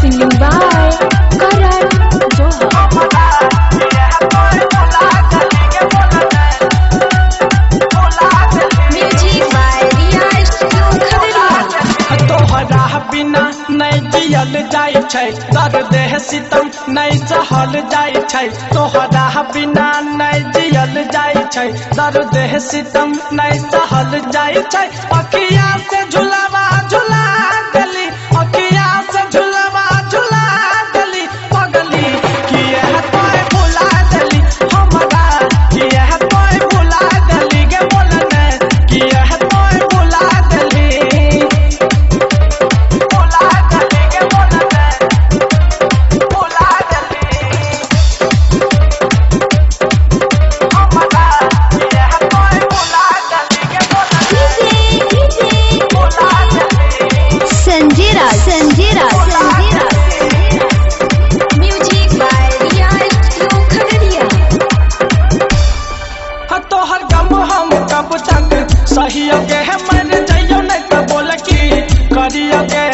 Singing by Karan Johar. Music by Riya Studio Khadariya. तोहरा बिना नहीं जियल जाय छै, दर्द है सितम नहीं सहल जाय छै। तोहरा बिना नहीं जियल जाय छै, दर्द है सितम नहीं सहल जाय छै। अखिया से झुलावा झुला गली, अखिया से झुलावा झुला गली, पगली किए है तोय भुला गली हमरा, किए है तोय भुला गली गे बोलने, किए है तोय भुला गली। Sanjira Music by Riya Studio Khadariya. तोहर गम हम कब तक सहियोगे है, मर जाइयो नहीं तो बोल की करियोगे।